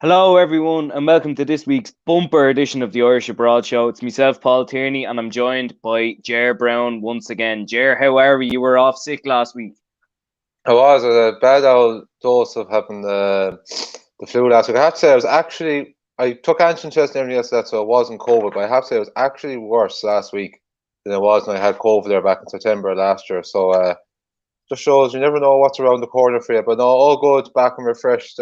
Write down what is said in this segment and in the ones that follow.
Hello, everyone, and welcome to this week's bumper edition of the Irish Abroad Show. It's myself, Paul Tierney, and I'm joined by Browne once again. How are we? You were off sick last week. I was a bad old dose of having the flu last week. I have to say, I took antigen test and everything else, that so it wasn't COVID, but I have to say it was actually worse last week than it was when I had COVID there back in September last year. So just shows you never know what's around the corner for you. But no, all good, back and refreshed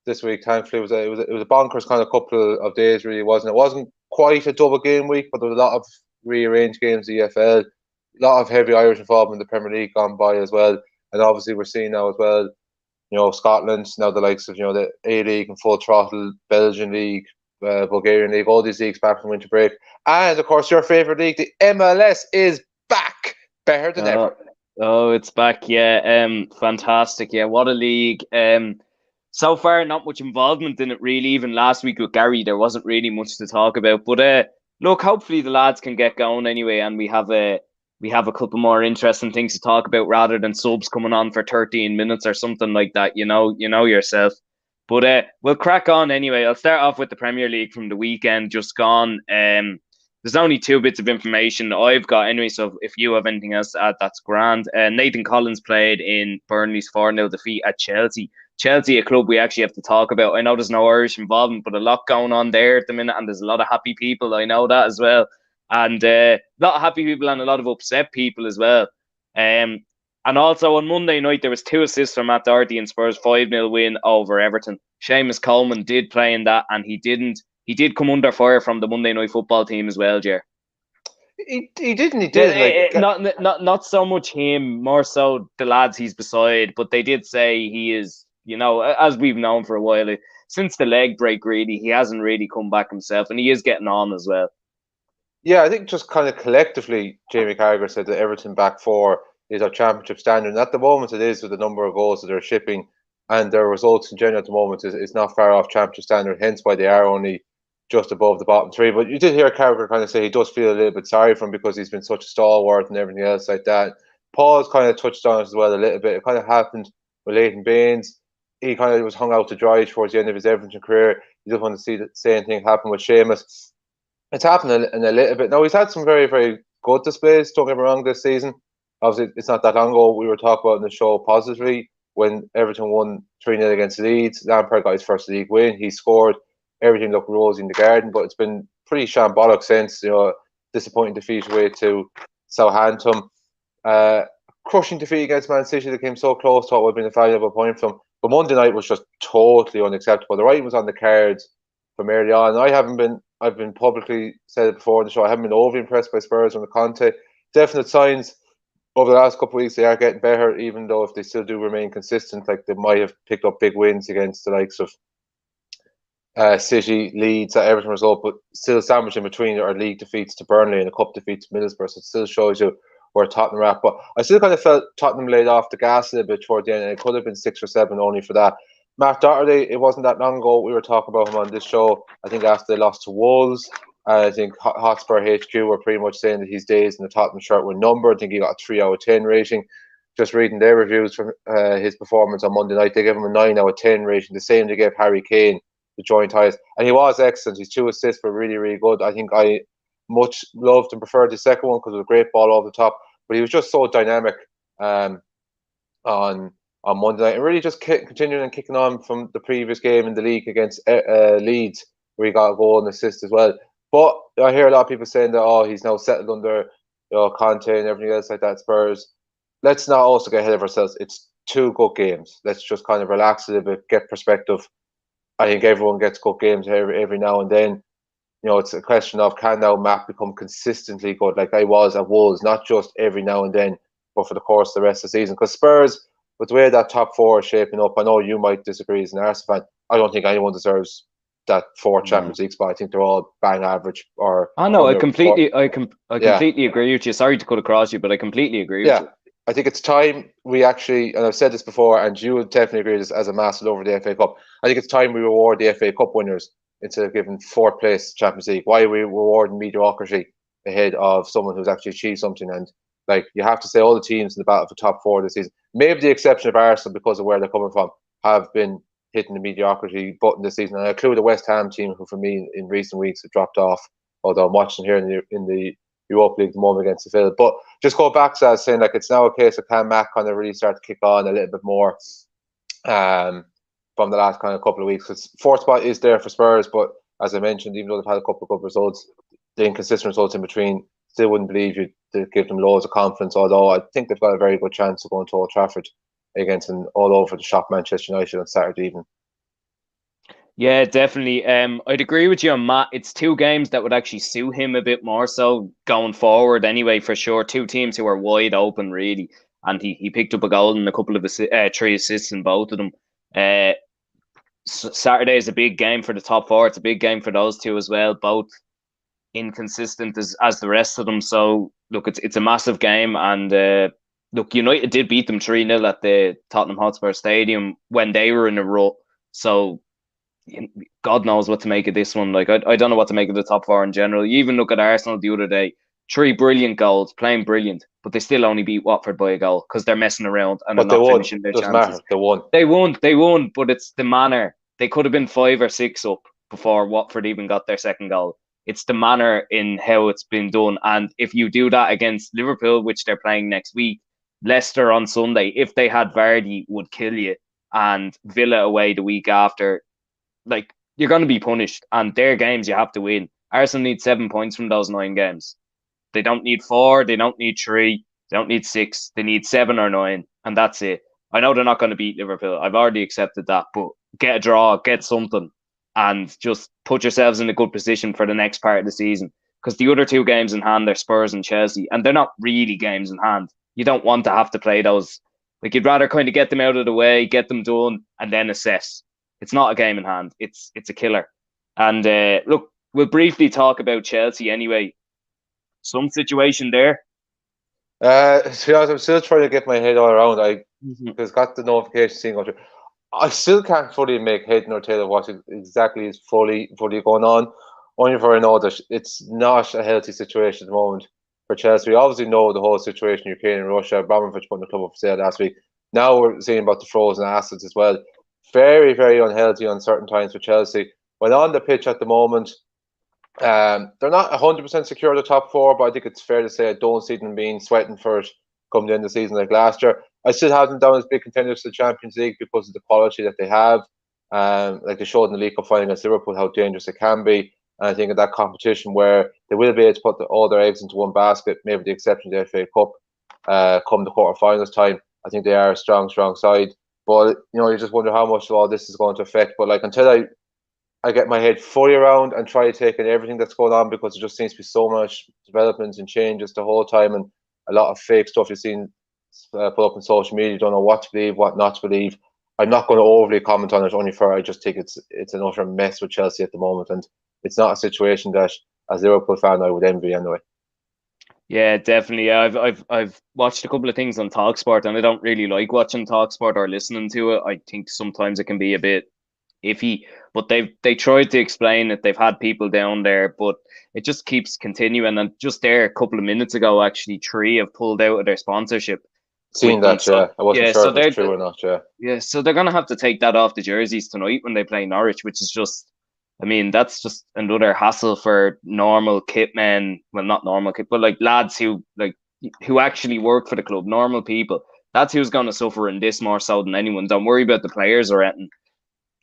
this week. Thankfully, it was a bonkers kind of couple of days, really, wasn't it? It wasn't quite a double game week, but there was a lot of rearranged games, the EFL, a lot of heavy Irish involvement in the Premier League gone by as well. And obviously, we're seeing now as well, Scotland, now the likes of, the A League and full throttle, Belgian League, Bulgarian League, all these leagues back from winter break. And of course, your favourite league, the MLS, is back better than Oh, ever. oh, it's back. Yeah, fantastic. Yeah, what a league. So far, not much involvement in it, really. Even last week with Gary, there wasn't really much to talk about. But look, hopefully the lads can get going anyway, and we have a couple more interesting things to talk about rather than subs coming on for 13 minutes or something like that. You know yourself. But we'll crack on anyway. I'll start off with the Premier League from the weekend just gone. There's only two bits of information I've got anyway, so if you have anything else to add, that's grand. Nathan Collins played in Burnley's 4-0 defeat at Chelsea. Chelsea, a club we actually have to talk about. I know there's no Irish involvement, but a lot going on there at the minute, and there's a lot of happy people. I know that as well. And a lot of happy people and a lot of upset people as well. Um, and also on Monday night, there was two assists from Matt Doherty and Spurs 5-0 win over Everton. Seamus Coleman did play in that, and he did come under fire from the Monday Night Football team as well, Jer. He didn't. He did. Not so much him, more so the lads he's beside. But they did say he is, as we've known for a while, since the leg break, really, he hasn't really come back himself, and he is getting on as well. Yeah, I think just kind of collectively, Jamie Carragher said that Everton back four is our championship standard. And at the moment, it is with the number of goals that they're shipping and their results in general at the moment is not far off championship standard, hence why they are only just above the bottom three. But you did hear Carragher kind of say he does feel a little bit sorry for him because he's been such a stalwart and everything else like that. Paul's kind of touched on it as well a little bit. It kind of happened with Leighton Baines. He kind of was hung out to dry towards the end of his Everton career. You just want to see the same thing happen with Seamus. It's happened in a little bit. Now, he's had some very, very good displays, don't get me wrong, this season. Obviously, it's not that long ago we were talking about in the show positively when Everton won 3-0 against Leeds. Lampard got his first league win. He scored. Everything looked rosy in the garden, but it's been pretty shambolic since. Disappointing defeat away to Southampton. Crushing defeat against Man City that came so close to what would have been a valuable point from. But Monday night was just totally unacceptable. The writing was on the cards from early on. I've been publicly said it before in the show. I haven't been overly impressed by Spurs under Conte. Definite signs over the last couple of weeks they are getting better, even though if they still do remain consistent, like they might have picked up big wins against the likes of City, Leeds, Everton result, but still sandwiched in between are league defeats to Burnley and a cup defeat to Middlesbrough. So it still shows you where Tottenham are at. But I still kind of felt Tottenham laid off the gas a little bit toward the end, and it could have been 6 or 7 only for that. Matt Doherty, it wasn't that long ago we were talking about him on this show. I think after they lost to Wolves, I think Hotspur HQ were pretty much saying that his days in the Tottenham shirt were numbered. I think he got a 3 out of 10 rating. Just reading their reviews from his performance on Monday night, they gave him a 9 out of 10 rating. The same they gave Harry Kane, the joint highest. And he was excellent. His 2 assists were really, really good. I think I much loved and preferred the second one because it was a great ball over the top. But he was just so dynamic on Monday night, and really just continuing and kicking on from the previous game in the league against Leeds, where he got a goal and assist as well. But I hear a lot of people saying that he's now settled under Conte and everything else like that. Spurs. Let's not also get ahead of ourselves. It's 2 good games. Let's just kind of relax a little bit, get perspective. I think everyone gets good games every now and then. It's a question of can now Matt become consistently good like I was at Wolves, not just every now and then, but for the course of the rest of the season. Because Spurs, with the way that top four is shaping up, I know you might disagree as an Arsenal fan. I don't think anyone deserves that fourth Mm. Champions League spot. I think they're all bang average or I know. I under four. completely, I Yeah, completely agree with you. Sorry to cut across you, but I completely agree with yeah. you. I think it's time we actually, and I've said this before, and you would definitely agree with this as a master over the FA Cup. I think it's time we reward the FA Cup winners instead of giving fourth place Champions League. Why are we rewarding mediocrity ahead of someone who's actually achieved something? And like you have to say, all the teams in the battle for top four this season, maybe the exception of Arsenal because of where they're coming from, have been hitting the mediocrity button this season. And I include the West Ham team, who for me in recent weeks have dropped off. Although I'm watching here in the Europa League at the moment against Seville. But just go back to saying, like, it's now a case of can Matt kind of really start to kick on a little bit more from the last kind of couple of weeks. Because fourth spot is there for Spurs, but as I mentioned, even though they've had a couple of good results, the inconsistent results in between, still wouldn't believe you to give them loads of confidence. Although I think they've got a very good chance of going to Old Trafford against an all over the shop Manchester United on Saturday evening. Yeah, definitely. I'd agree with you on Matt. It's two games that would actually suit him a bit more so going forward anyway, for sure. Two teams who are wide open, really. And he picked up a goal and a couple of 3 assists in both of them. Saturday is a big game for the top four. It's a big game for those two as well, both inconsistent as the rest of them. So, look, it's a massive game. And look, United did beat them 3-0 at the Tottenham Hotspur Stadium when they were in a rut. So, God knows what to make of this one. Like, I don't know what to make of the top four in general. You even look at Arsenal the other day, 3 brilliant goals, playing brilliant, but they still only beat Watford by a goal because they're messing around and but they're not won. finishing their Doesn't chances. matter. They won. They won, but it's the manner. They could have been 5 or 6 up before Watford even got their second goal. It's the manner in how it's been done. And if you do that against Liverpool, which they're playing next week, Leicester on Sunday, if they had Vardy, would kill you. And Villa away the week after, like, you're going to be punished. And their games you have to win. Arsenal need 7 points from those 9 games. They don't need 4, they don't need 3, they don't need 6, they need 7 or 9, and that's it. I know they're not going to beat Liverpool. I've already accepted that, but get a draw, get something, and just put yourselves in a good position for the next part of the season. Because the other 2 games in hand are Spurs and Chelsea, and they're not really games in hand. You don't want to have to play those. Like, you'd rather kind of get them out of the way, get them done, and then assess. It's not a game in hand. It's a killer. And look, we'll briefly talk about Chelsea anyway. Some situation there. To be honest, I'm still trying to get my head all around. I just got the notification saying go through. I still can't fully make head nor tail of what exactly is fully going on. Only for I know that it's not a healthy situation at the moment for Chelsea. We obviously know the whole situation in Ukraine and Russia. Abramovich putting the club up for sale last week. Now we're seeing about the frozen assets as well. Very, very unhealthy on certain times for Chelsea. When on the pitch at the moment, they're not 100% secure the top 4, but I think it's fair to say I don't see them being sweating for it come the end of the season like last year. I still have them down as big contenders to the Champions League because of the quality that they have. Like they showed in the League Cup final against Liverpool how dangerous it can be. And I think in that competition where they will be able to put all their eggs into one basket, maybe the exception of the FA Cup, come the quarterfinals time, I think they are a strong side. But you just wonder how much of all this is going to affect. But like until I get my head fully around and try to take in everything that's going on, because there just seems to be so much developments and changes the whole time, and a lot of fake stuff you've seen put up on social media. You don't know what to believe, what not to believe. I'm not going to overly comment on it, only for I just think it's an utter mess with Chelsea at the moment, and it's not a situation that, as a Liverpool fan, I would envy anyway. Yeah, definitely. I've watched a couple of things on TalkSport, and I don't really like watching TalkSport or listening to it. I think sometimes it can be a bit iffy, but they tried to explain it. They've had people down there, but it just keeps continuing. And just there a couple of minutes ago, actually, 3 have pulled out of their sponsorship. Seen that, yeah. I wasn't sure if it's true or not, yeah. Yeah, so they're gonna have to take that off the jerseys tonight when they play Norwich, which is just, I mean, that's just another hassle for normal kit men. Well, not normal kit, but like lads who actually work for the club, normal people. That's who's gonna suffer in this more so than anyone. Don't worry about the players or anything.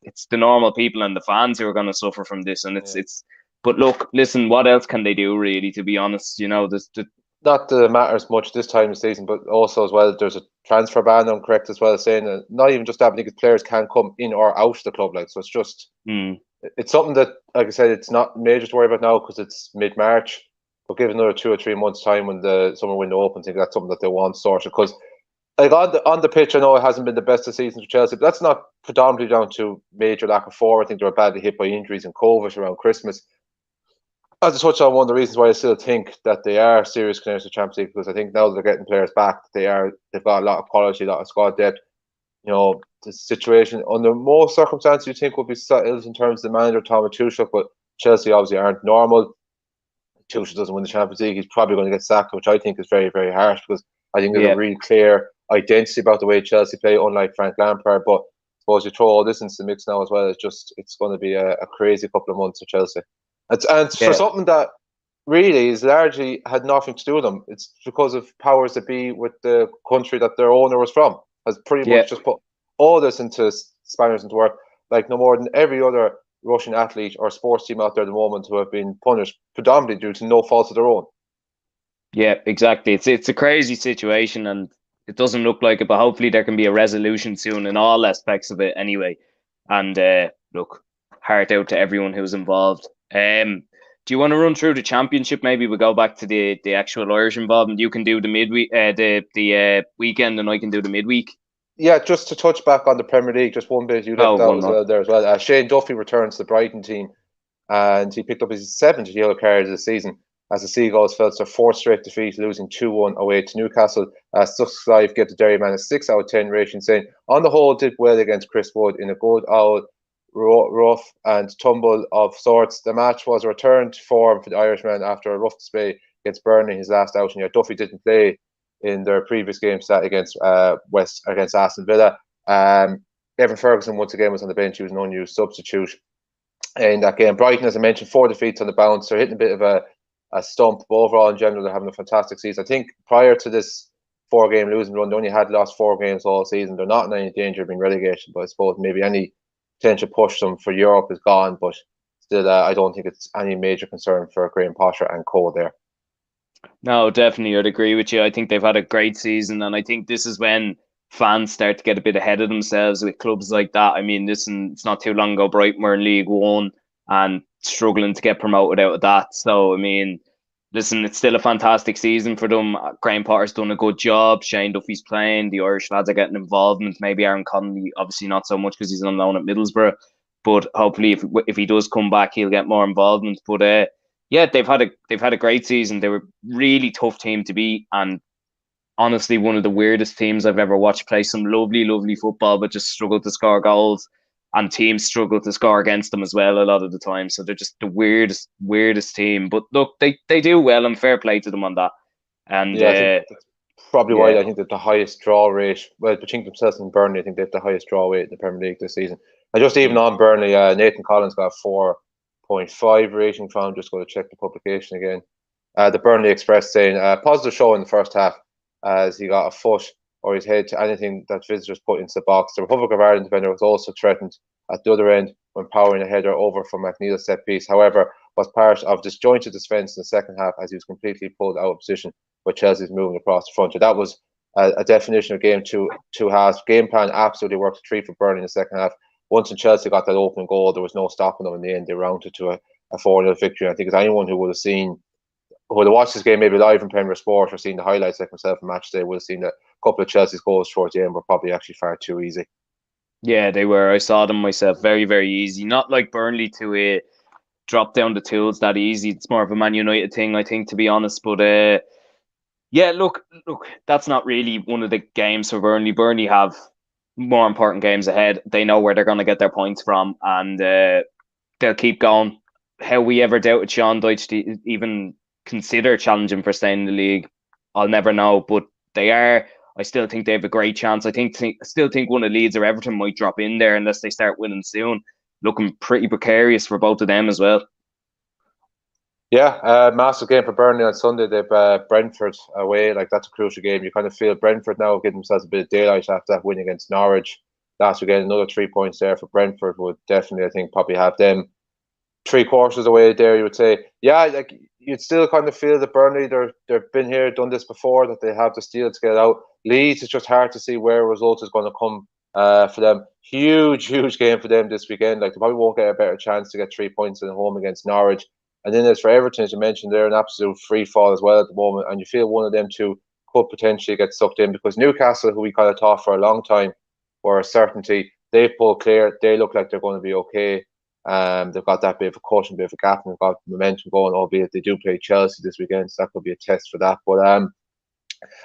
It's the normal people and the fans who are going to suffer from this, and it's. But look, listen, what else can they do, really? To be honest, not that it matters much this time of the season, but also as well, there's a transfer ban. I'm correct as well, saying that not even just that, because players can come in or out of the club. Like, so it's just it's something that, like I said, it's not major to worry about now because it's mid-March. But give another 2 or 3 months time when the summer window opens, I think that's something that they want sorted. Because like on the pitch, I know it hasn't been the best of seasons for Chelsea, but that's not predominantly down to major lack of form. I think they were badly hit by injuries and COVID around Christmas. As I touched on, one of the reasons why I still think that they are serious contenders to Champions League, because I think now that they're getting players back, they've got a lot of quality, a lot of squad depth. The situation under most circumstances you think would be settled in terms of the manager Thomas Tuchel, but Chelsea obviously aren't normal. Tuchel doesn't win the Champions League, he's probably going to get sacked, which I think is very, very harsh, because I think there's a really clear identity about the way Chelsea play, unlike Frank Lampard. But suppose you throw all this into the mix now as well. It's going to be a crazy couple of months for Chelsea. And for something that really is largely had nothing to do with them. It's because of powers that be with the country that their owner was from. Has pretty much just put all this into Spaniards into work, like no more than every other Russian athlete or sports team out there at the moment who have been punished predominantly due to no fault of their own. Yeah, exactly. It's a crazy situation, and it doesn't look like it, but hopefully there can be a resolution soon in all aspects of it anyway. And look, heart out to everyone who's involved. Do you want to run through the championship? Maybe we'll go back to the actual Irish involvement. You can do the midweek, the weekend, and I can do the midweek. Yeah, just to touch back on the Premier League, just one bit you left out as well there as well. Shane Duffy returns to the Brighton team, and he picked up his 7th yellow card of the season as the Seagulls fell to their 4th straight defeat, losing 2-1 away to Newcastle. Sussex Live get the Derryman a 6 out of 10 rating, saying on the whole did well against Chris Wood in a good old rough and tumble of sorts. The match was a return to form for the Irishman after a rough display against Burnley in his last outing. Duffy didn't play in their previous game set against Aston Villa. Evan Ferguson once again was on the bench. He was an unused substitute in that game. Brighton, as I mentioned, 4 defeats on the bounce. They're hitting a bit of a stump, but overall in general they're having a fantastic season. I think prior to this 4-game losing run, they only had lost 4 games all season. They're not in any danger of being relegated, but I suppose maybe any potential push them for Europe is gone, but still I don't think it's any major concern for Graham Potter and co there. No, definitely, I'd agree with you. I think they've had a great season, and I think this is when fans start to get a bit ahead of themselves with clubs like that. I mean, it's not too long ago, Brighton were in League One and struggling to get promoted out of that. So, I mean, listen, it's still a fantastic season for them. Graham Potter's done a good job. Shane Duffy's playing. The Irish lads are getting involvement. Maybe Aaron Connolly, obviously not so much because he's on loan at Middlesbrough. But hopefully, if he does come back, he'll get more involvement. But yeah, they've had a great season. They were a really tough team to beat, and honestly, one of the weirdest teams I've ever watched play some lovely, lovely football, but just struggle to score goals, and teams struggle to score against them as well a lot of the time. So they're just the weirdest team. But look, they do well, and fair play to them on that. And yeah, I think that's probably why I think that the highest draw rate, well, between themselves and Burnley, I think they have the highest draw rate in the Premier League this season. And just even on Burnley, Nathan Collins got a 4.5 rating from. Just going to check the publication again. The Burnley Express saying positive show in the first half as he got a foot or his head to anything that visitors put into the box. The Republic of Ireland defender was also threatened at the other end when powering a header over from McNeil's set piece. However, was part of disjointed defence in the second half as he was completely pulled out of position with Chelsea's moving across the front. So that was a definition of game two halves. Game plan absolutely worked a treat for Burnley in the second half. Once Chelsea got that opening goal, there was no stopping them in the end. They rounded to a 4-0 victory. I think as anyone who would have watched this game maybe live in Premier Sport or seen the highlights like myself in match day would have seen that a couple of Chelsea's goals towards the end were probably actually far too easy. Yeah, they were. I saw them myself. Very, very easy. Not like Burnley to drop down the tools that easy. It's more of a Man United thing, I think, to be honest. But yeah, look, that's not really one of the games for Burnley. Burnley have more important games ahead. They know where they're going to get their points from, and they'll keep going. How we ever doubted Sean Dyche to even consider challenging for staying in the league, I'll never know. But they are. I still think they have a great chance. I still think one of Leeds or Everton might drop in there unless they start winning soon. Looking pretty precarious for both of them as well. Yeah, massive game for Burnley on Sunday. They've Brentford away. Like, that's a crucial game. You kind of feel Brentford now getting themselves a bit of daylight after that win against Norwich last weekend. Another 3 points there for Brentford would definitely, I think, probably have them 3/4 away there, you would say. Yeah, like, you'd still kind of feel that Burnley, they've been here, done this before, that they have the steel to get out. Leeds, it's just hard to see where results is going to come for them. Huge game for them this weekend. Like, they probably won't get a better chance to get 3 points at home against Norwich. And then as for Everton, as you mentioned, they're an absolute free fall as well at the moment. And you feel one of them two could potentially get sucked in because Newcastle, who we kind of thought for a long time were a certainty, they've pulled clear. They look like they're going to be okay. They've got that bit of a cushion, bit of a gap, and they've got momentum going, albeit they do play Chelsea this weekend, so that could be a test for that. But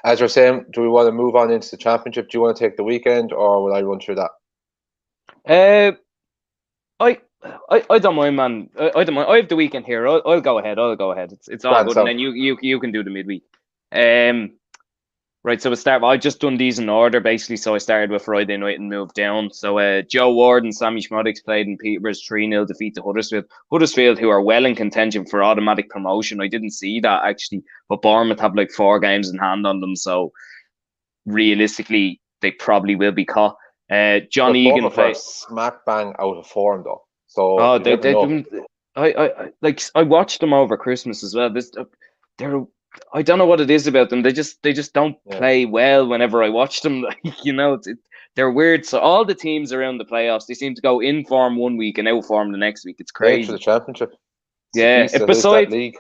as we're saying, do we want to move on into the Championship? Do you want to take the weekend, or will I run through that? I don't mind, man. I don't mind. I have the weekend here. I'll go ahead. It's all good, and then you can do the midweek. Right, so I just done these in order basically. So I started with Friday night and moved down. So Joe Ward and Sammy Schmodix played in Peterborough's 3-0 defeat to Huddersfield. Huddersfield, who are well in contention for automatic promotion. I didn't see that actually, but Bournemouth have like 4 games in hand on them. So realistically, they probably will be caught. John But Egan Bournemouth are played. smack bang out of form though, so Oh, you never they know. didn't. I watched them over Christmas as well. They're I don't know what it is about them. They just don't Yeah, play well whenever I watch them. Like, they're weird. So all the teams around the playoffs, they seem to go in form one week and out form the next week. It's nature of crazy. the championship. It's the Yeah. beast that is that Besides league.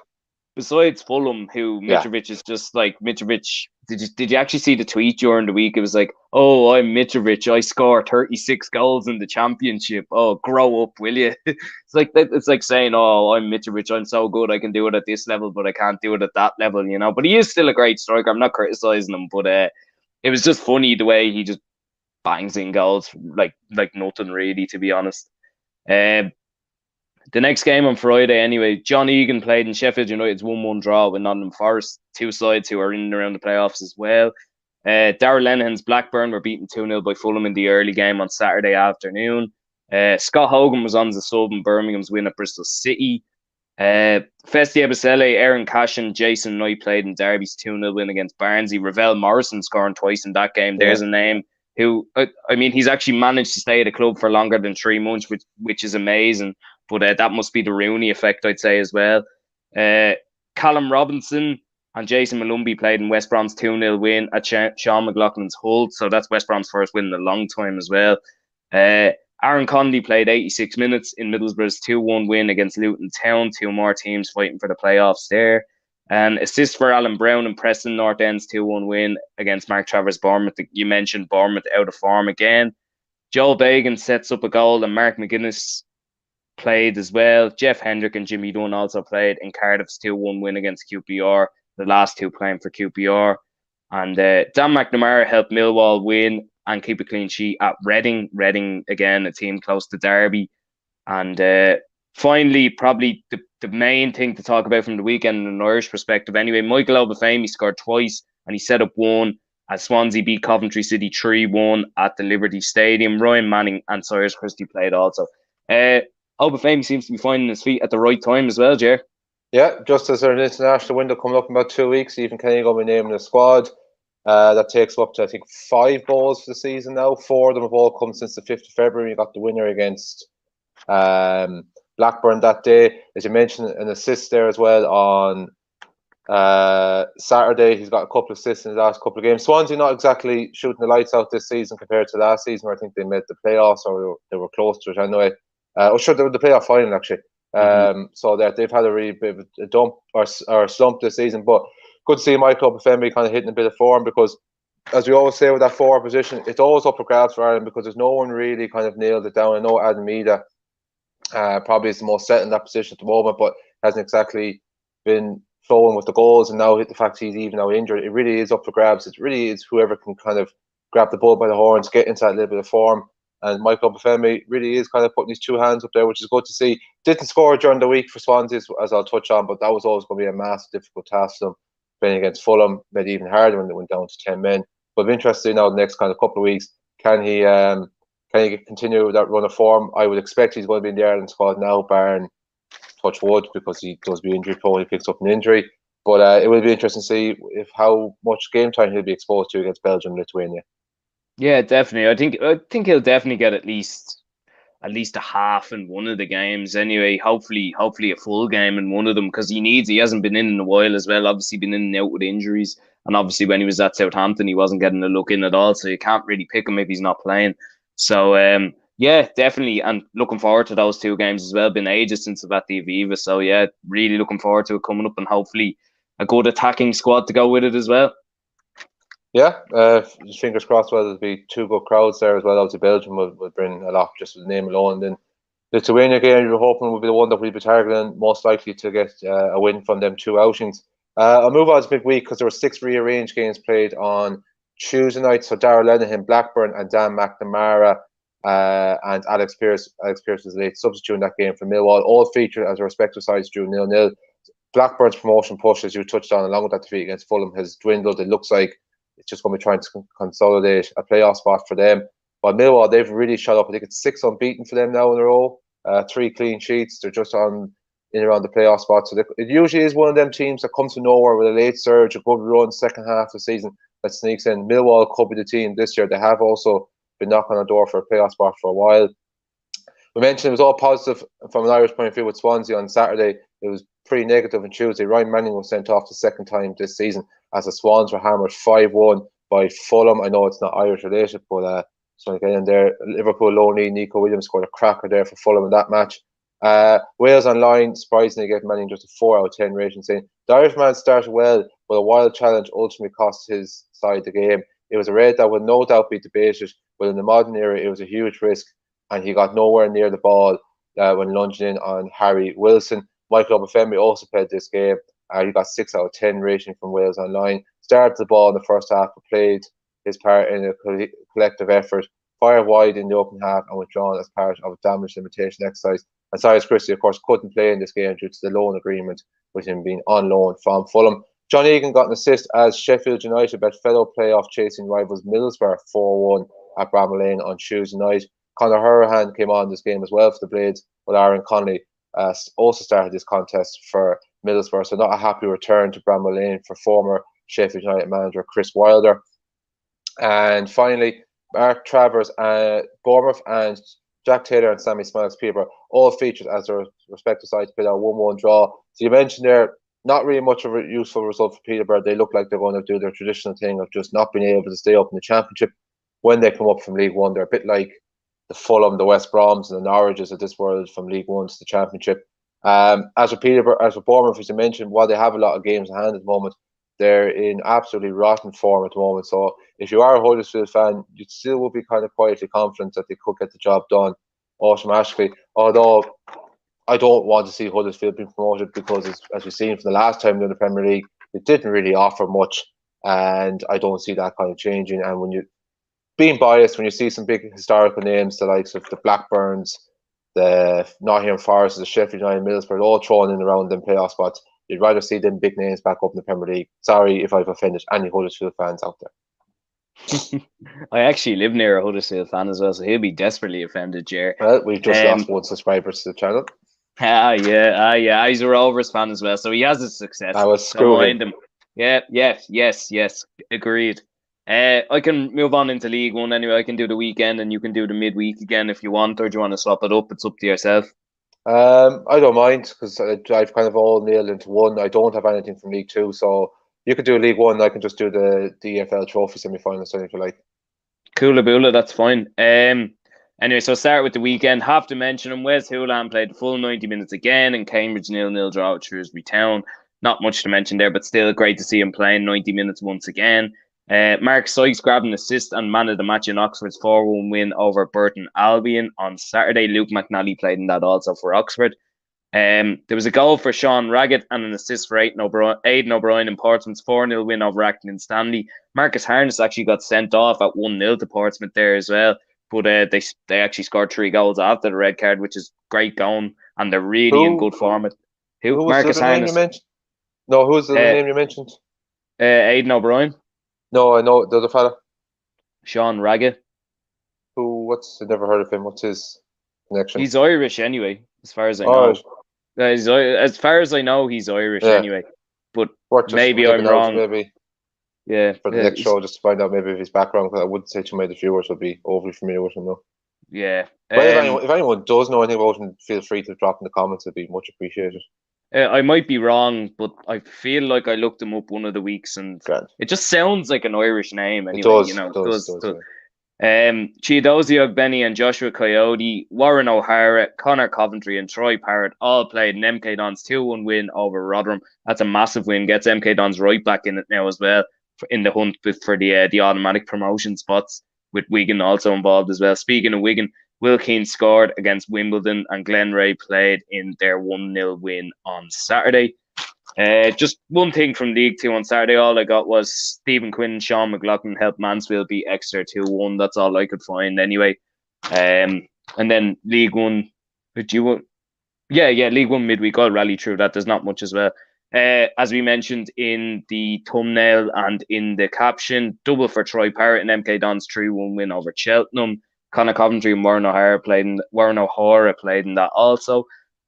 besides Fulham, who Yeah, Mitrovic is just like Mitrovic. Did you actually see the tweet during the week? It was like, "Oh, I'm Mitrovic. I score 36 goals in the championship. Oh, grow up, will you?" It's like that. It's like saying, "Oh, I'm Mitrovic. I'm so good. I can do it at this level, but I can't do it at that level." But he is still a great striker. I'm not criticizing him, but it was just funny the way he just bangs in goals like nothing really, to be honest. Um, the next game on Friday, anyway, John Egan played in Sheffield United's 1-1 draw with Nottingham Forest, two sides who are in and around the playoffs as well. Darragh Lenihan's Blackburn were beaten 2-0 by Fulham in the early game on Saturday afternoon. Scott Hogan was on the sub in Birmingham's win at Bristol City. Festi Ebisele, Aaron Cash and Jason Knight played in Derby's 2-0 win against Barnsley. Ravel Morrison scoring twice in that game. yeah. There's a name who, I mean, he's actually managed to stay at the club for longer than 3 months, which is amazing. But that must be the Rooney effect, I'd say, as well. Callum Robinson and Jason Malumbi played in West Brom's 2-0 win at Sean McLaughlin's Hull. So that's West Brom's first win in a long time as well. Aaron Conley played 86 minutes in Middlesbrough's 2-1 win against Luton Town. Two more teams fighting for the playoffs there. And assist for Alan Browne and Preston North End's 2-1 win against Mark Travers Bournemouth. You mentioned Bournemouth out of form again. Joel Bagan sets up a goal and Mark McGuinness played as well. Jeff Hendrick and Jimmy Dunn also played in Cardiff's 2-1 win against QPR. The last two playing for QPR. And Dan McNamara helped Millwall win and keep a clean sheet at Reading. Reading, again, a team close to Derby. And finally, probably the main thing to talk about from the weekend in an Irish perspective anyway, Micheal Obafemi scored twice and he set up one as Swansea beat Coventry City 3-1 at the Liberty Stadium. Ryan Manning and Cyrus Christie played also. Obafemi seems to be finding his feet at the right time as well, Jer. Yeah, just as there's an international window coming up in about 2 weeks, Ethan Kenny going to be naming the squad. That takes up to, I think, 5 goals for the season now. 4 of them have all come since the 5th of February. You got the winner against Blackburn that day. As you mentioned, an assist there as well on Saturday. He's got a couple of assists in his last couple of games. Swansea not exactly shooting the lights out this season compared to last season, where I think they made the playoffs or they were close to it anyway. Sure, they were the playoff final actually. So that they've had a really bit of a dump or slump this season, but good to see Micheal Obafemi kind of hitting a bit of form, because as we always say with that forward position, it's always up for grabs for Ireland because there's no one really kind of nailed it down. I know Adam Meada probably is the most set in that position at the moment, but hasn't exactly been flowing with the goals. And now the fact he's even now injured, it really is up for grabs. It really is whoever can kind of grab the bull by the horns, get into that little bit of form. And Micheal Obafemi really is kind of putting his two hands up there, which is good to see. Didn't score during the week for Swansea, as I'll touch on, but that was always going to be a massive, difficult task for them. Playing against Fulham made it even harder when they went down to 10 men. But I'm interested now the next kind of couple of weeks, can he continue that run of form? I would expect he's going to be in the Ireland squad now, barring touch wood, because he does be injury prone. He picks up an injury. But it will be interesting to see how much game time he'll be exposed to against Belgium and Lithuania. Yeah, definitely. I think he'll definitely get at least a half in one of the games anyway. Hopefully a full game in one of them, because he hasn't been in a while as well. Obviously been in and out with injuries, and obviously when he was at Southampton he wasn't getting a look in at all, so you can't really pick him if he's not playing. So yeah, definitely, and looking forward to those two games as well. Been ages since I've at the Aviva, so yeah, really looking forward to it coming up, and hopefully a good attacking squad to go with it as well. Yeah, fingers crossed. Well, there'll be 2 good crowds there as well. Obviously, Belgium will bring a lot just with the name alone. And then Lithuania game, you're hoping will be the one that we'll be targeting, most likely to get a win from them 2 outings. I'll move on to midweek because there were 6 rearranged games played on Tuesday night. So Darragh Lenihan, Blackburn, and Dan McNamara and Alex Pearce. Alex Pearce was a late substitute in that game for Millwall. All featured as their respective sides drew 0-0. Blackburn's promotion push, as you touched on, along with that defeat against Fulham, has dwindled. It looks like it's just going to be trying to consolidate a playoff spot for them. But Millwall, they've really shot up. I think it's 6 unbeaten for them now in a row. 3 clean sheets. They're just on in around the playoff spot. So it usually is one of them teams that comes from nowhere with a late surge, a good run, second half of the season that sneaks in. Millwall could be the team this year. They have also been knocking on the door for a playoff spot for a while. We mentioned it was all positive from an Irish point of view with Swansea on Saturday. It was pretty negative on Tuesday. Ryan Manning was sent off the second time this season as the Swans were hammered 5-1 by Fulham. I know it's not Irish related, but so again in there, Liverpool loanee Nico Williams scored a cracker there for Fulham in that match. Wales Online surprisingly gave Manning just a 4 out of 10 rating, saying the Irishman started well, but a wild challenge ultimately cost his side the game. It was a raid that would no doubt be debated, but in the modern era, it was a huge risk, and he got nowhere near the ball when lunging in on Harry Wilson. Micheal Obafemi also played this game. He got 6 out of 10 rating from Wales Online. Started the ball in the first half, but played his part in a collective effort. Fired wide in the open half and withdrawn as part of a damage limitation exercise. And Cyrus Christie, of course, couldn't play in this game due to the loan agreement with him being on loan from Fulham. John Egan got an assist as Sheffield United bet fellow playoff chasing rivals Middlesbrough 4-1 at Bramall Lane on Tuesday night. Conor Ronan came on this game as well for the Blades, but Aaron Connolly also started this contest for Middlesbrough. So not a happy return to Bramall Lane for former Sheffield United manager Chris Wilder. And finally, Mark Travers, Bournemouth, and Jack Taylor and Sammy Smiles Peterborough all featured as their respective sides played a 1-1 draw. So you mentioned there, not really much of a useful result for Peterborough. They look like they're going to do their traditional thing of just not being able to stay up in the Championship when they come up from League One. They're a bit like the Fulham, the West Broms, and the Norwiches of this world from League One to the Championship. As for Peterborough, as for Bournemouth, as you mentioned, while they have a lot of games in hand at the moment, they're in absolutely rotten form at the moment. So if you are a Huddersfield fan, you still will be kind of quietly confident that they could get the job done automatically. Although I don't want to see Huddersfield being promoted because, as we've seen from the last time in the Premier League, it didn't really offer much, and I don't see that kind of changing. And when you're being biased, when you see some big historical names, the likes of the Blackburns, the Nottingham Forest, the Sheffield United, Middlesbrough, all thrown in around them playoff spots, you'd rather see them big names back up in the Premier League. Sorry if I've offended any Huddersfield fans out there. I actually live near a Huddersfield fan as well, so he'll be desperately offended, Jer. Well, we've just lost 1 subscriber to the channel. Yeah. He's a Rovers fan as well, so he has his success. I was screwing him. Yes. Agreed. I can move on into League One anyway. I can do the weekend and you can do the midweek again if you want, or do you want to swap it up? It's up to yourself. I don't mind because I've kind of all nailed into one. I don't have anything from League Two, so you could do League One. I can just do the EFL Trophy semi-final, so if you like. Coolaboola, that's fine. Anyway, so start with the weekend. Have to mention him. Wes Houlihan played the full 90 minutes again, and Cambridge 0-0 draw with Shrewsbury Town. Not much to mention there, but still great to see him playing 90 minutes once again. Mark Sykes grabbed an assist and man of the match in Oxford's 4-1 win over Burton Albion on Saturday. Luke McNally played in that also for Oxford. There was a goal for Sean Raggett and an assist for Aidan O'Brien in Portsmouth's 4-0 win over Acton Stanley. Marcus Harness actually got sent off at 1-0 to Portsmouth there as well. But they actually scored 3 goals after the red card, which is great going, and they're really in good form. Who was Marcus the name Harness. you mentioned? No, who's the name you mentioned? Aidan O'Brien. No, I know the other fella. Sean Raggett. I never heard of him. What's his connection? He's Irish anyway, as far as I know. As far as I know, he's Irish anyway. But maybe I'm wrong. Maybe. Yeah. For the next show, just to find out maybe if his background, because I wouldn't say too many of the viewers would be overly familiar with him, though. Yeah. But if anyone does know anything about him, feel free to drop in the comments. It'd be much appreciated. I might be wrong, but I feel like I looked him up one of the weeks, and it just sounds like an Irish name. Anyway, it does. Chiadozie Ogbeni and Joshua Coyote, Warren O'Hara, Connor Coventry and Troy Parrott all played in MK Dons 2-1 win over Rotherham. That's a massive win. Gets MK Dons right back in it now as well, in the hunt for the automatic promotion spots, with Wigan also involved as well. Speaking of Wigan, Will Keane scored against Wimbledon and Glen Ray played in their 1-0 win on Saturday. Just one thing from League 2 on Saturday, all I got was Stephen Quinn and Sean McLaughlin helped Mansfield beat Exeter 2-1. That's all I could find anyway. And then League 1, League 1 midweek, I'll rally through that. There's not much as well. As we mentioned in the thumbnail and in the caption, double for Troy Parrott and MK Dons 3-1 win over Cheltenham. Connor Coventry and Warren O'Hara played in that also.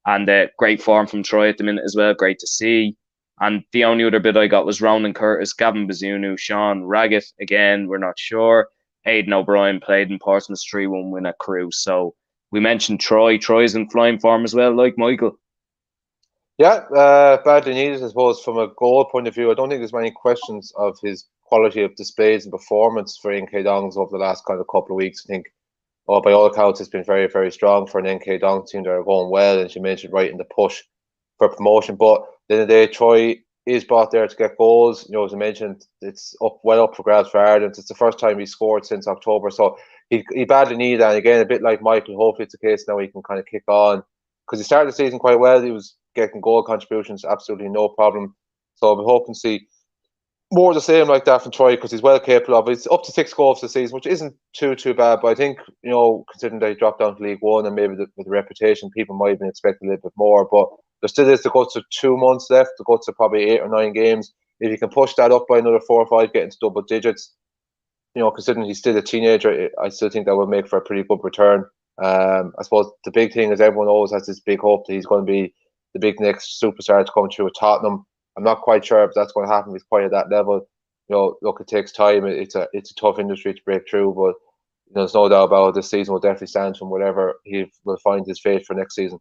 And great form from Troy at the minute as well. Great to see. And the only other bit I got was Ronan Curtis, Gavin Bazunu, Sean Raggett. Again, we're not sure. Aidan O'Brien played in Portsmouth's 3-1 win at Crewe. So we mentioned Troy. Troy's in flying form as well, like Michael. Yeah, badly needed, I suppose, from a goal point of view. I don't think there's many questions of his quality of displays and performance for NK Dons over the last kind of couple of weeks. I think, by all accounts, it's been very, very strong for an NK Dons team that are going well, and you mentioned right in the push for promotion. But at the end of the day, Troy is brought there to get goals. You know, as I mentioned, it's well up for grabs for Ireland. It's the first time he's scored since October, so he badly needed that. And again, a bit like Michael, hopefully it's the case now he can kind of kick on, because he started the season quite well. He was getting goal contributions, absolutely no problem. So I'm hoping to see more of the same like that from Troy, because he's well capable of it. It's up to 6 goals this season, which isn't too bad. But I think, you know, considering they dropped down to League One and maybe with the reputation, people might have been expecting a little bit more. But there still is the guts of 2 months left, the guts of probably 8 or 9 games. If you can push that up by another 4 or 5, get into double digits, you know, considering he's still a teenager, I still think that would make for a pretty good return. I suppose the big thing is everyone always has this big hope that he's going to be the big next superstar to come through with Tottenham. I'm not quite sure if that's going to happen. He's quite at that level. You know, look, it takes time. It's a tough industry to break through, but you know, there's no doubt about it. This season will definitely stand from whatever he will find his fate for next season.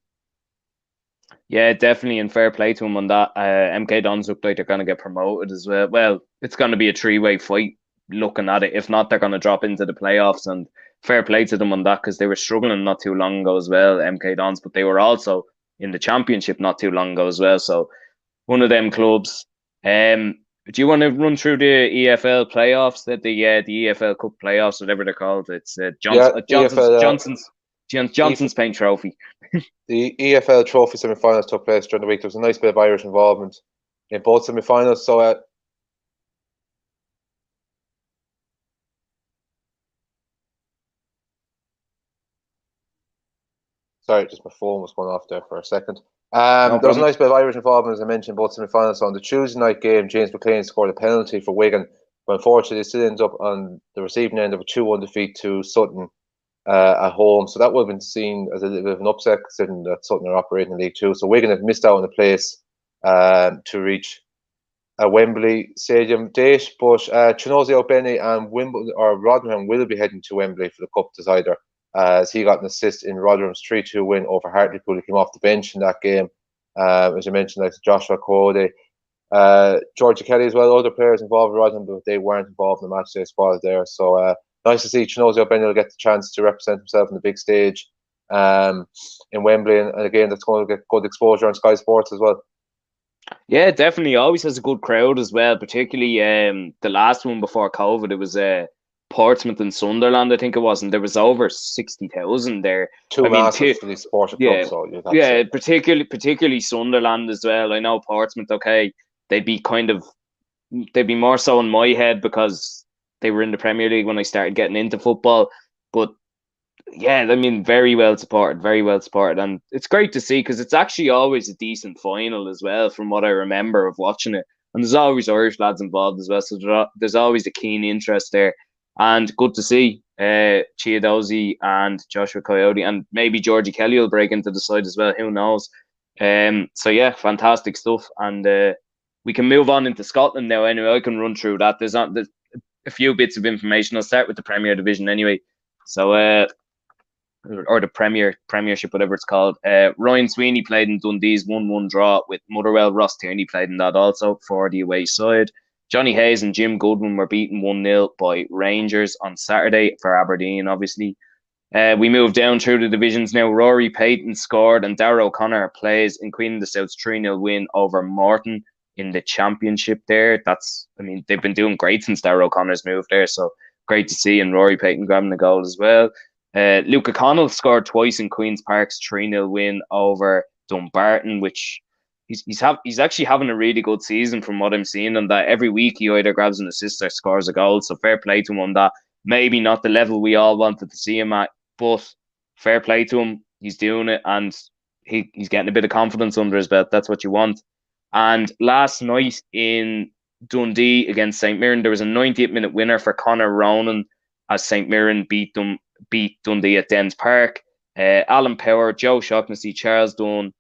Yeah, definitely, and fair play to him on that. MK Dons look like they're going to get promoted as well. Well, it's going to be a 3-way fight looking at it. If not, they're going to drop into the playoffs, and fair play to them on that, because they were struggling not too long ago as well, MK Dons, but they were also in the championship not too long ago as well. So one of them clubs. Do you want to run through the EFL playoffs, the EFL Cup playoffs, whatever they're called? It's Johnson's Paint Trophy. The EFL Trophy semi-finals took place during the week. There was a nice bit of Irish involvement in both semi-finals. So sorry, just my phone was going off there for a second. There was a nice bit of Irish involvement, as I mentioned, both semi-finals. So on the Tuesday night game, James McLean scored a penalty for Wigan, but unfortunately, it still ends up on the receiving end of a 2-1 defeat to Sutton at home. So that would have been seen as a little bit of an upset, considering that Sutton are operating in League Two. So Wigan have missed out on the place to reach a Wembley Stadium date, but Chinozie Obeni and Rotherham will be heading to Wembley for the Cup decider, as he got an assist in Rotherham's 3-2 win over Hartlepool. He came off the bench in that game. As you mentioned, like Joshua Cody, Georgie Kelly as well, other players involved with Rotherham, but they weren't involved in the matchday squad there. So nice to see Chinozie Obeni will get the chance to represent himself on the big stage in Wembley. And again, that's going to get good exposure on Sky Sports as well. Yeah, definitely. Always has a good crowd as well, particularly the last one before COVID. It was Portsmouth and Sunderland, I think it was, and there was over 60,000 there. Two massive for these sporting clubs, so particularly Sunderland as well. I know Portsmouth, okay, they'd be more so in my head because they were in the Premier League when I started getting into football. But yeah, I mean, very well supported, and it's great to see, because it's actually always a decent final as well, from what I remember of watching it. And there's always Irish lads involved as well, so there's always a keen interest there. And good to see Chiadozie and Joshua Coyote, and maybe Georgie Kelly will break into the side as well. Who knows? So yeah, fantastic stuff. And we can move on into Scotland now. Anyway, I can run through that. There's a few bits of information. I'll start with the Premier Division anyway. So or the Premiership, whatever it's called. Ryan Sweeney played in Dundee's 1-1 draw with Motherwell. Ross Tierney played in that also for the away side. Johnny Hayes and Jim Goodwin were beaten 1-0 by Rangers on Saturday for Aberdeen, obviously. We move down through the divisions now. Rory Payton scored and Darragh O'Connor plays in Queen of the South's 3-0 win over Morton in the Championship there. They've been doing great since Darragh O'Connor's moved there, so great to see, and Rory Payton grabbing the goal as well. Luke O'Connell scored twice in Queen's Park's 3-0 win over Dumbarton, which he's actually having a really good season from what I'm seeing, and that every week he either grabs an assist or scores a goal. So fair play to him on that. Maybe not the level we all wanted to see him at, but fair play to him. He's doing it, and he's getting a bit of confidence under his belt. That's what you want. And last night in Dundee against St Mirren, there was a 98-minute winner for Conor Ronan as St Mirren beat Dundee at Dens Park. Alan Power, Joe Shaughnessy, Charles Dunn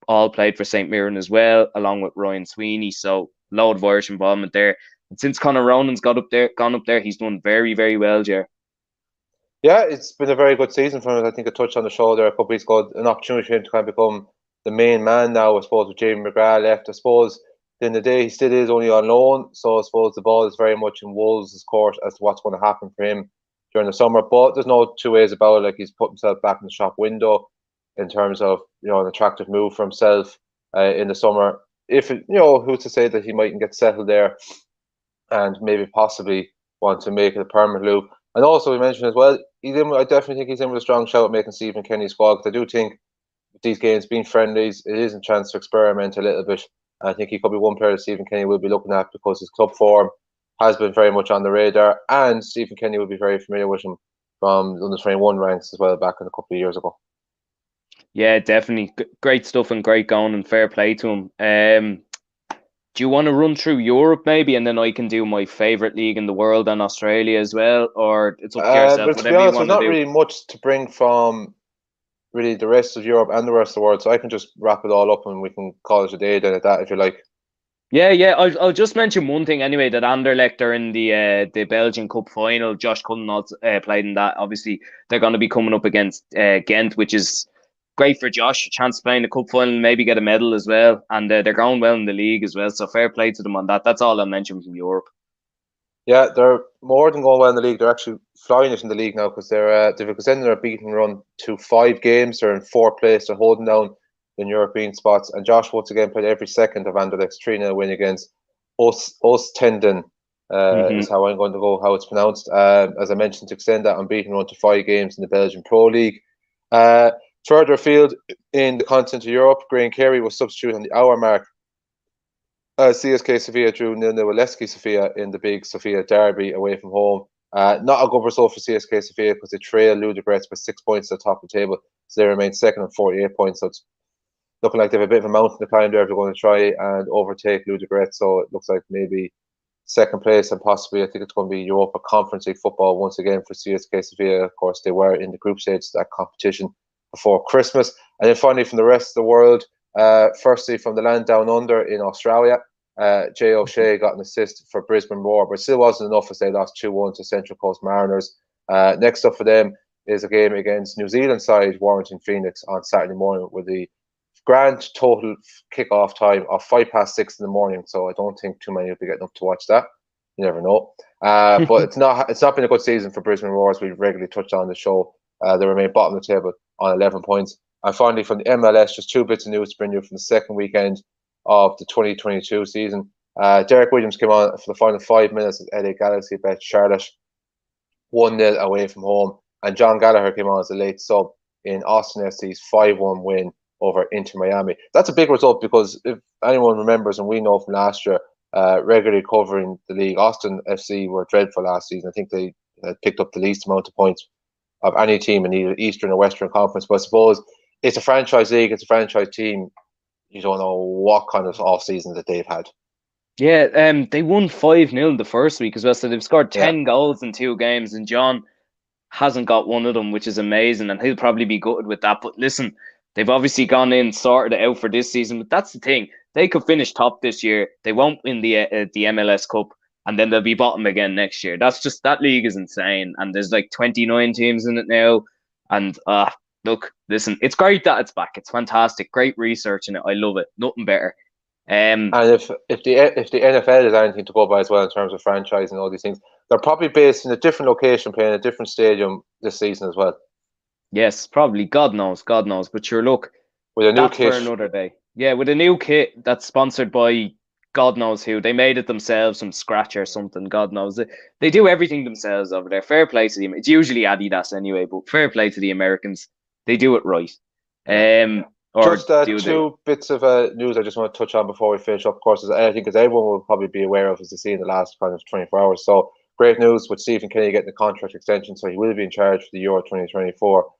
all played for St Mirren as well, along with Ryan Sweeney. So load of Irish involvement there. And since Conor Ronan's gone up there, he's done very, very well, Jer. Yeah, it's been a very good season for him. I think I touched on the show there a couple of weeks ago. An opportunity for him to kind of become the main man now, I suppose, with Jamie McGrath left. I suppose at the end of the day, he still is only on loan. So I suppose the ball is very much in Wolves' court as to what's going to happen for him during the summer. But there's no two ways about it. Like, he's put himself back in the shop window in terms of, an attractive move for himself in the summer. If, who's to say that he mightn't get settled there and maybe possibly want to make it a permanent move. And also, we mentioned as well, I definitely think he's in with a strong shout at making Stephen Kenny's squad. Because I do think with these games being friendlies, it is a chance to experiment a little bit. I think he could be one player that Stephen Kenny will be looking at because his club form has been very much on the radar. And Stephen Kenny will be very familiar with him from the under-21 ranks as well back in a couple of years ago. Yeah, definitely. Great stuff and great going and fair play to him. Do you want to run through Europe maybe, and then I can do my favourite league in the world and Australia as well, or it's up to yourself, but to be honest, there's not really much to bring from really the rest of Europe and the rest of the world, so I can just wrap it all up and we can call it a day then at that if you like. Yeah. I'll just mention one thing anyway, that Anderlecht are in the Belgian Cup final. Josh Cullen also played in that. Obviously, they're going to be coming up against Ghent, which is great for Josh. A chance to play in the cup final, maybe get a medal as well. And they're going well in the league as well. So fair play to them on that. That's all I'll mention from Europe. Yeah, they're more than going well in the league. They're actually flying it in the league now because they've extended their beating run to 5 games. They're in 4th place. They're holding down in European spots. And Josh once again played every second of Anderlecht's 3-0 win against Oostenden. Is how I'm going to go, how it's pronounced. As I mentioned, to extend that unbeaten run to 5 games in the Belgian Pro League. Further afield in the continent of Europe, Graham Carey was substituted on the hour mark. CSK Sofia drew 0-0 with Levski Sofia in the big Sofia derby away from home. Not a good result for CSK Sofia because they trail Ludogorets with 6 points at the top of the table. So they remain second on 48 points. So it's looking like they have a bit of a mountain to climb there if they're going to try and overtake Ludogorets. So it looks like maybe second place and possibly I think it's going to be Europa Conference League football once again for CSK Sofia. Of course, they were in the group stage of that competition before Christmas. And then finally from the rest of the world, firstly from the land down under in Australia, Jay O'Shea got an assist for Brisbane Roar, but still wasn't enough as they lost 2-1 to Central Coast Mariners. Next up for them is a game against New Zealand side Warrington Phoenix on Saturday morning with the grand total kick-off time of 6:05 in the morning. So I don't think too many will be getting up to watch that. You never know. But it's not been a good season for Brisbane Roar, as we regularly touched on the show. They remain bottom of the table on 11 points. And finally, from the MLS, just 2 bits of news to bring you from the second weekend of the 2022 season. Derek Williams came on for the final 5 minutes as LA Galaxy bet Charlotte 1-0 away from home. And John Gallagher came on as a late sub in Austin FC's 5-1 win over Inter Miami. That's a big result because if anyone remembers, and we know from last year, regularly covering the league, Austin FC were dreadful last season. I think they picked up the least amount of points of any team in either Eastern or Western Conference. But I suppose it's a franchise league, it's a franchise team. You don't know what kind of off season that they've had. Yeah, they won 5-0 the first week as well. So they've scored 10 goals in 2 games, and John hasn't got one of them, which is amazing, and he'll probably be gutted with that. But listen, they've obviously gone in, sorted it out for this season. But that's the thing. They could finish top this year. They won't win the MLS Cup, and then they'll be bottom again next year. That's just, that league is insane. And there's like 29 teams in it now. And look, listen, it's great that it's back. It's fantastic. Great research in it. I love it. Nothing better. And if the NFL is anything to go by as well in terms of franchising and all these things, they're probably based in a different location, playing a different stadium this season as well. Yes, probably. God knows. But sure, look, with a new kit for another day. Yeah, with a new kit that's sponsored by God knows who. They made it themselves from scratch or something. God knows it. They do everything themselves over there. Fair play to them. It's usually Adidas anyway, but fair play to the Americans. They do it right. Just 2 bits of news I just want to touch on before we finish up. Of course, I think as everyone will probably be aware of, as they see in the last kind of 24 hours. So great news with Stephen Kenny getting the contract extension, so he will be in charge for the Euro 2024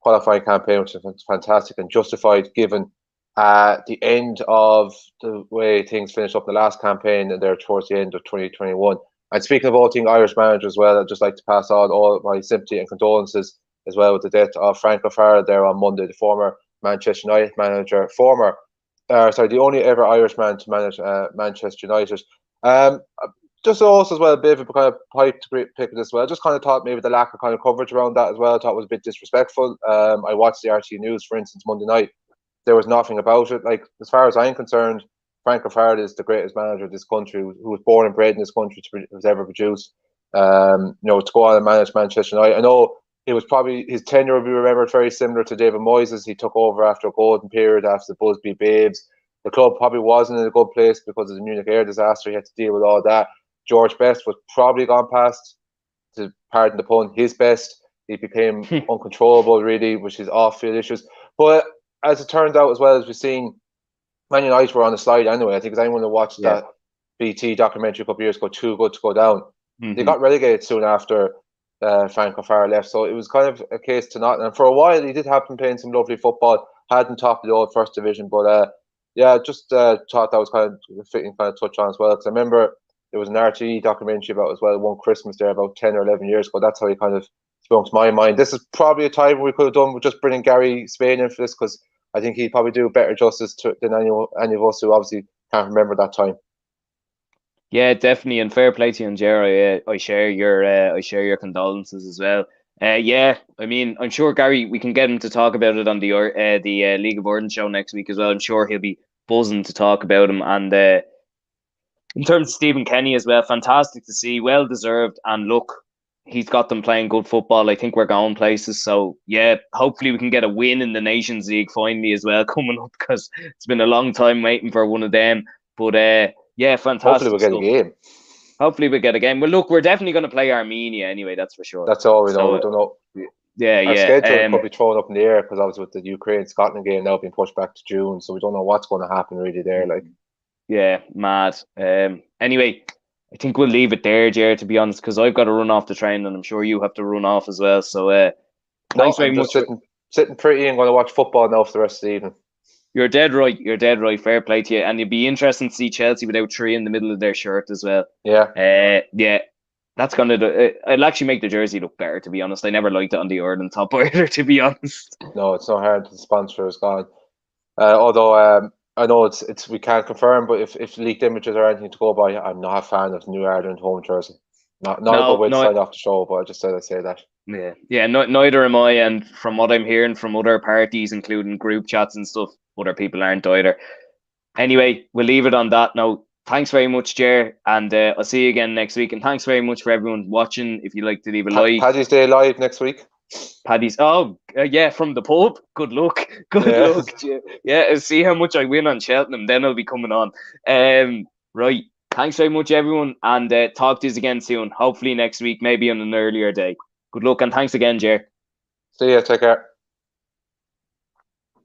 qualifying campaign, which is fantastic and justified given the end of the way things finished up in the last campaign and there towards the end of 2021. And speaking of all things Irish managers as well, I'd just like to pass on all my sympathy and condolences as well with the death of Franco Farrell there on Monday, the former Manchester United manager, the only ever Irish man to manage Manchester United. Just also as well a bit of a kind of pipe to pick it as well. Just kind of thought maybe the lack of kind of coverage around that as well. I thought it was a bit disrespectful. I watched the RT News, for instance, Monday night. There was nothing about it. Like, as far as I'm concerned, Franco Farrell is the greatest manager of this country, who was born and bred in this country to was ever produced. To go on and manage Manchester United. I know it was probably his tenure will be remembered very similar to David Moyes. He took over after a golden period after the Busby Babes. The club probably wasn't in a good place because of the Munich air disaster. He had to deal with all that. George Best was probably gone past, to pardon the pun, his best. He became uncontrollable, really, with his off-field issues. But as it turned out, as well as we've seen, Man United were on the slide anyway. I think as anyone who watched that BT documentary a couple of years ago, Too Good to Go Down, they got relegated soon after Franco Farrell left. So it was kind of a case to not. And for a while, he did have been playing some lovely football, hadn't topped the old first division. But just thought that was kind of fitting kind of touch on as well. Because I remember there was an RTE documentary about as well one Christmas there about 10 or 11 years ago. That's how he kind of sprung to my mind. This is probably a time we could have done with just bringing Gary Spain in for this, because I think he'd probably do better justice than any of us who obviously can't remember that time. Yeah, definitely, and fair play to you and Jerry. I share your condolences as well. Yeah, I mean, I'm sure Gary, we can get him to talk about it on the League of Ireland show next week as well. I'm sure he'll be buzzing to talk about him. And in terms of Stephen Kenny as well, fantastic to see, well deserved. And look, he's got them playing good football. I think we're going places. So yeah, hopefully we can get a win in the Nations League finally as well coming up, because it's been a long time waiting for one of them. But yeah, fantastic. Hopefully we'll get a game. Hopefully we get a game. Well, look, we're definitely going to play Armenia anyway. That's for sure. That's all we know. We don't know. Our schedule could be thrown up in the air because obviously with the Ukraine-Scotland game now being pushed back to June, so we don't know what's going to happen really there. Yeah, mad. Anyway, I think we'll leave it there, Jared, to be honest, because I've got to run off the train and I'm sure you have to run off as well. So thanks very much. Sitting pretty and going to watch football now for the rest of the evening. You're dead right. You're dead right. Fair play to you. And it'd be interesting to see Chelsea without 3 in the middle of their shirt as well. Yeah. Yeah. That's going to... it'll actually make the jersey look better, to be honest. I never liked it on the Ireland top either, to be honest. No, it's not hard. The sponsor is gone. Although I know it's we can't confirm, but if leaked images are anything to go by, I'm not a fan of the New Ireland home jersey. Not a good way to sign off the show, but I just said I'd say that. Yeah. Neither am I. And from what I'm hearing from other parties, including group chats and stuff, other people aren't either. Anyway, we'll leave it on that note. Thanks very much, Jer, and I'll see you again next week. And thanks very much for everyone watching. If you'd like to leave a like. Paddy's Day live next week. Paddy's, from the pub. Good luck. Good luck. Yeah, I'll see how much I win on Cheltenham. Then I'll be coming on. Right. Thanks very much, everyone, and talk to you again soon. Hopefully next week, maybe on an earlier day. Good luck, and thanks again, Jer. See ya. Take care.